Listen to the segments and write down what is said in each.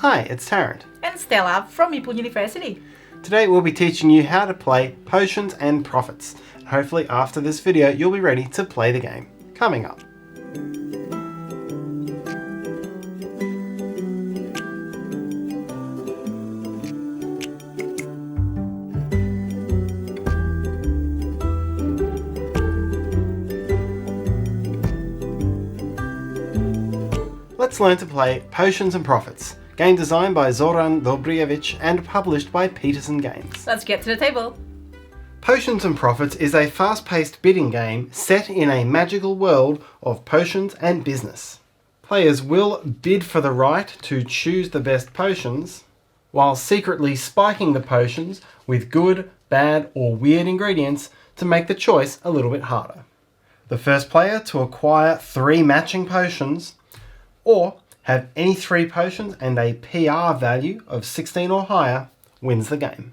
Hi, it's Tarrant. And Stella from Meeple University. Today we'll be teaching you how to play Potions and Profits. Hopefully after this video you'll be ready to play the game. Coming up. Let's learn to play Potions and Profits, game designed by Zoran Dobrijevic and published by Petersen Games. Let's get to the table. Potions and Profits is a fast-paced bidding game set in a magical world of potions and business. Players will bid for the right to choose the best potions, while secretly spiking the potions with good, bad or weird ingredients to make the choice a little bit harder. The first player to acquire 3 matching potions or have any 3 potions and a PR value of 16 or higher wins the game.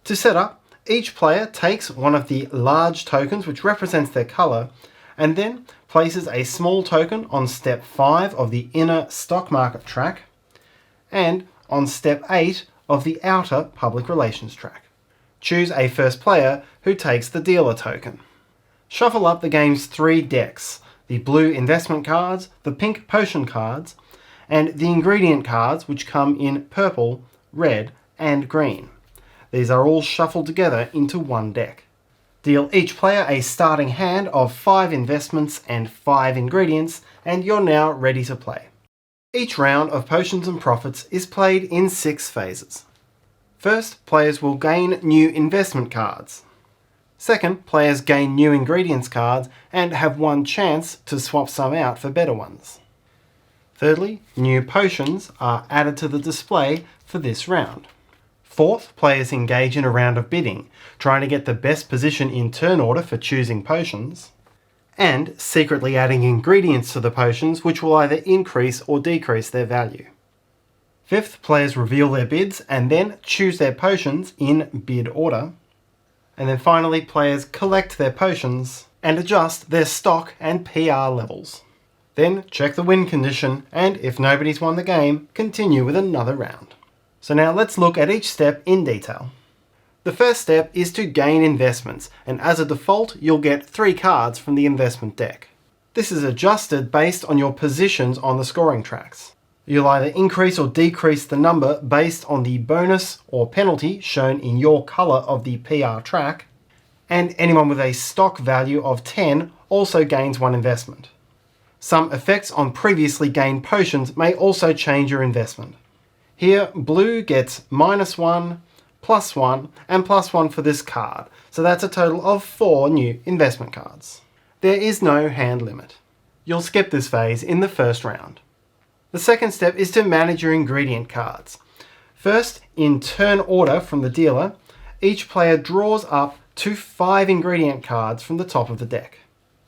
To set up, each player takes one of the large tokens which represents their colour and then places a small token on step 5 of the inner stock market track and on step 8 of the outer public relations track. Choose a first player who takes the dealer token. Shuffle up the game's 3 decks, the blue investment cards, the pink potion cards, and the ingredient cards which come in purple, red and green. These are all shuffled together into one deck. Deal each player a starting hand of 5 investments and 5 ingredients, and you're now ready to play. Each round of Potions and Profits is played in 6 phases. First, players will gain new investment cards. Second, players gain new ingredients cards and have one chance to swap some out for better ones. Thirdly, new potions are added to the display for this round. Fourth, players engage in a round of bidding, trying to get the best position in turn order for choosing potions, and secretly adding ingredients to the potions which will either increase or decrease their value. Fifth, players reveal their bids and then choose their potions in bid order. And then finally, players collect their potions and adjust their stock and PR levels. Then check the win condition and if nobody's won the game, continue with another round. So now let's look at each step in detail. The first step is to gain investments, and as a default you'll get 3 cards from the investment deck. This is adjusted based on your positions on the scoring tracks. You'll either increase or decrease the number based on the bonus or penalty shown in your colour of the PR track, and anyone with a stock value of 10 also gains 1 investment. Some effects on previously gained potions may also change your investment. Here, blue gets -1, +1, and +1 for this card, so that's a total of 4 new investment cards. There is no hand limit. You'll skip this phase in the first round. The second step is to manage your ingredient cards. First, in turn order from the dealer, each player draws up to 5 ingredient cards from the top of the deck.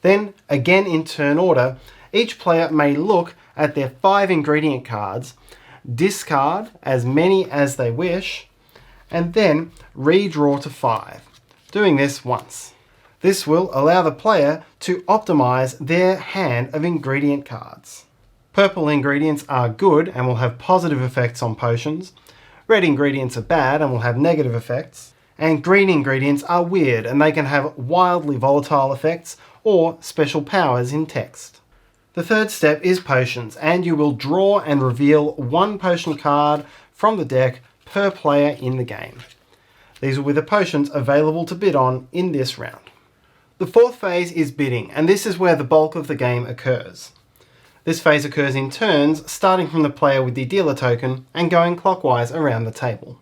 Then, again in turn order, each player may look at their 5 ingredient cards, discard as many as they wish, and then redraw to 5, doing this once. This will allow the player to optimize their hand of ingredient cards. Purple ingredients are good and will have positive effects on potions, red ingredients are bad and will have negative effects, and green ingredients are weird and they can have wildly volatile effects or special powers in text. The third step is potions, and you will draw and reveal 1 potion card from the deck per player in the game. These will be the potions available to bid on in this round. The fourth phase is bidding, and this is where the bulk of the game occurs. This phase occurs in turns, starting from the player with the dealer token and going clockwise around the table.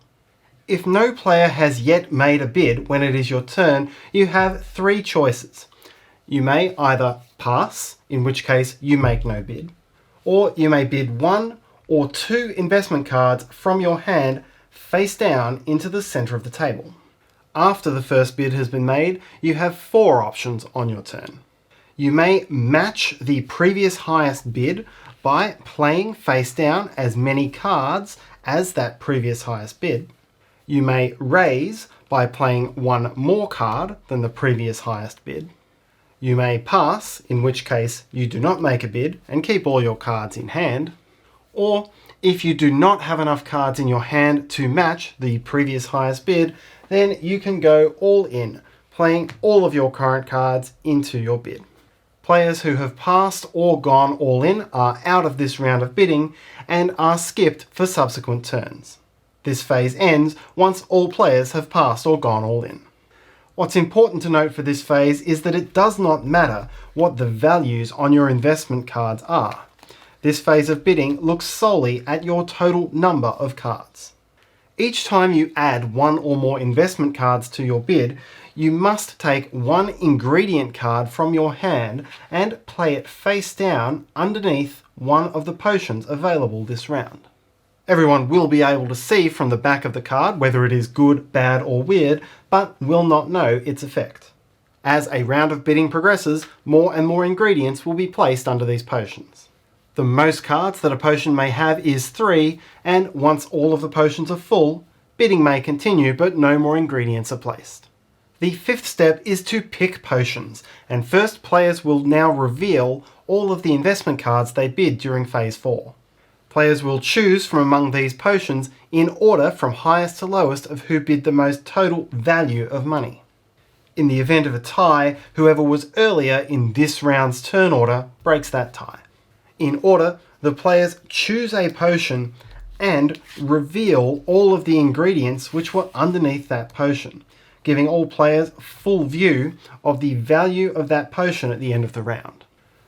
If no player has yet made a bid when it is your turn, you have 3 choices. You may either pass, in which case you make no bid, or you may bid 1 or 2 investment cards from your hand face down into the centre of the table. After the first bid has been made, you have 4 options on your turn. You may match the previous highest bid by playing face down as many cards as that previous highest bid. You may raise by playing 1 more card than the previous highest bid. You may pass, in which case you do not make a bid and keep all your cards in hand. Or If you do not have enough cards in your hand to match the previous highest bid, then you can go all in, playing all of your current cards into your bid. Players who have passed or gone all in are out of this round of bidding and are skipped for subsequent turns. This phase ends once all players have passed or gone all in. What's important to note for this phase is that it does not matter what the values on your investment cards are. This phase of bidding looks solely at your total number of cards. Each time you add one or more investment cards to your bid, you must take one ingredient card from your hand and play it face down underneath one of the potions available this round. Everyone will be able to see from the back of the card whether it is good, bad or weird, but will not know its effect. As a round of bidding progresses, more and more ingredients will be placed under these potions. The most cards that a potion may have is 3, and once all of the potions are full, bidding may continue but no more ingredients are placed. The fifth step is to pick potions, and first players will now reveal all of the investment cards they bid during phase 4. Players will choose from among these potions in order from highest to lowest of who bid the most total value of money. In the event of a tie, whoever was earlier in this round's turn order breaks that tie. In order, the players choose a potion and reveal all of the ingredients which were underneath that potion, giving all players full view of the value of that potion at the end of the round.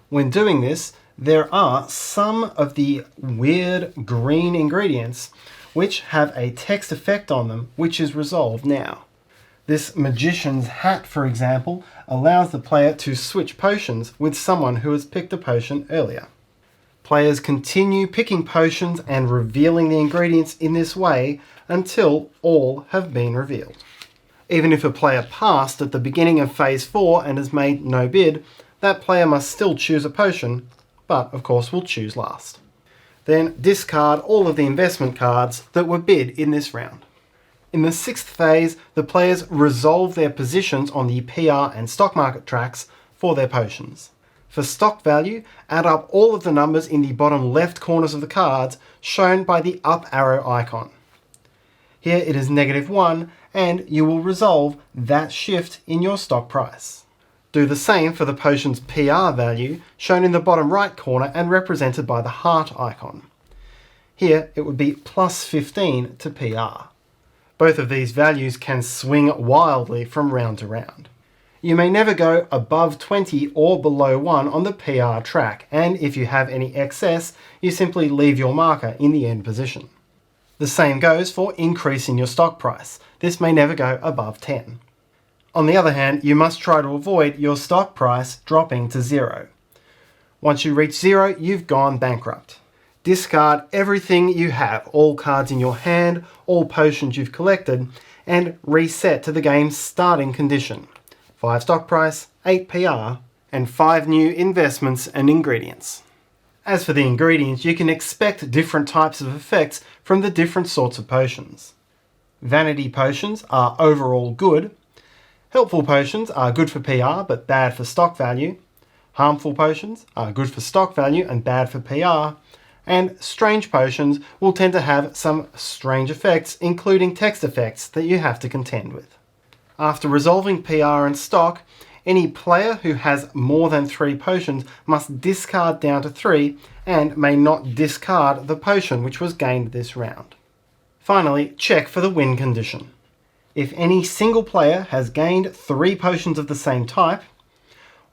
When doing this, there are some of the weird green ingredients which have a text effect on them which is resolved now. This magician's hat, for example, allows the player to switch potions with someone who has picked a potion earlier. Players continue picking potions and revealing the ingredients in this way until all have been revealed. Even if a player passed at the beginning of phase 4 and has made no bid, that player must still choose a potion, but of course will choose last. Then discard all of the investment cards that were bid in this round. In the sixth phase, the players resolve their positions on the PR and stock market tracks for their potions. For stock value, add up all of the numbers in the bottom left corners of the cards shown by the up arrow icon. Here it is -1, and you will resolve that shift in your stock price. Do the same for the potion's PR value, shown in the bottom right corner and represented by the heart icon. Here it would be +15 to PR. Both of these values can swing wildly from round to round. You may never go above 20 or below 1 on the PR track, and if you have any excess, you simply leave your marker in the end position. The same goes for increasing your stock price. This may never go above 10. On the other hand, you must try to avoid your stock price dropping to 0. Once you reach 0, you've gone bankrupt. Discard everything you have, all cards in your hand, all potions you've collected, and reset to the game's starting condition. 5 stock price, 8 PR, and 5 new investments and ingredients. As for the ingredients, you can expect different types of effects from the different sorts of potions. Vanity potions are overall good. Helpful potions are good for PR but bad for stock value. Harmful potions are good for stock value and bad for PR. And strange potions will tend to have some strange effects, including text effects that you have to contend with. After resolving PR and stock, any player who has more than 3 potions must discard down to 3 and may not discard the potion which was gained this round. Finally, check for the win condition. If any single player has gained 3 potions of the same type,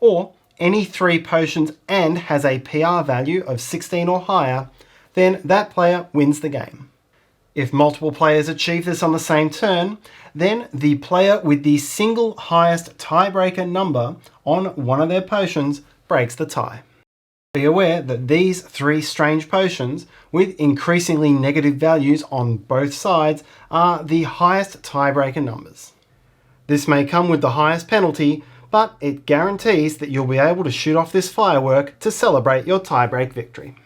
or any 3 potions and has a PR value of 16 or higher, then that player wins the game. If multiple players achieve this on the same turn, then the player with the single highest tiebreaker number on one of their potions breaks the tie. Be aware that these 3 strange potions, with increasingly negative values on both sides, are the highest tiebreaker numbers. This may come with the highest penalty, but it guarantees that you'll be able to shoot off this firework to celebrate your tiebreak victory.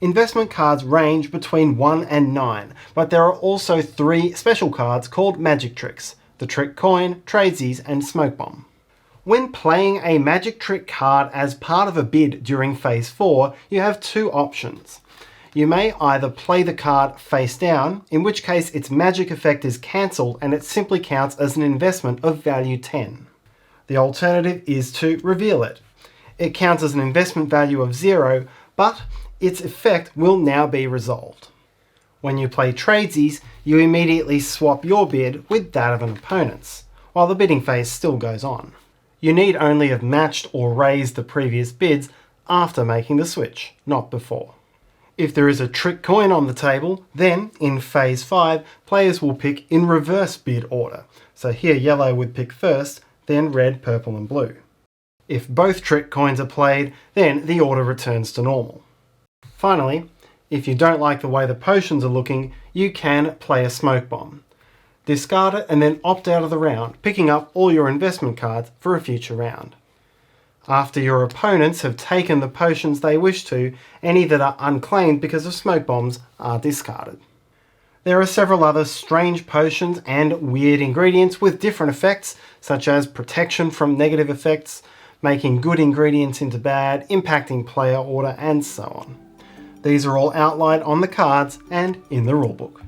Investment cards range between 1 and 9, but there are also 3 special cards called magic tricks: the trick coin, tradesies, and smoke bomb. When playing a magic trick card as part of a bid during phase 4, you have 2 options. you may either play the card face down, in which case its magic effect is cancelled and it simply counts as an investment of value 10. The alternative is to reveal it. It counts as an investment value of 0, but its effect will now be resolved. When you play tradesies, you immediately swap your bid with that of an opponent's, while the bidding phase still goes on. You need only have matched or raised the previous bids after making the switch, not before. If there is a trick coin on the table, then in phase 5, players will pick in reverse bid order. So here yellow would pick first, then red, purple and blue. If both trick coins are played, then the order returns to normal. Finally, if you don't like the way the potions are looking, you can play a smoke bomb. Discard it and then opt out of the round, picking up all your investment cards for a future round. After your opponents have taken the potions they wish to, any that are unclaimed because of smoke bombs are discarded. There are several other strange potions and weird ingredients with different effects, such as protection from negative effects, making good ingredients into bad, impacting player order, and so on. These are all outlined on the cards and in the rulebook.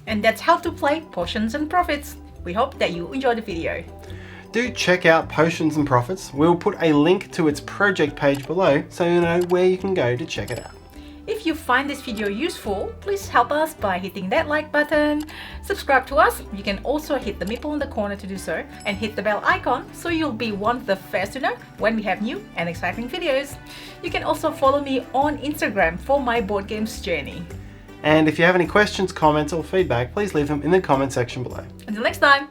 And that's how to play Potions and Profits. We hope that you enjoyed the video. Do check out Potions and Profits. We'll put a link to its project page below so you know where you can go to check it out. If you find this video useful, please help us by hitting that like button. Subscribe to us. You can also hit the Meeple in the corner to do so, and hit the bell icon so you'll be one of the first to know when we have new and exciting videos. You can also follow me on Instagram for my board games journey. And if you have any questions, comments or feedback, please leave them in the comment section below. Until next time!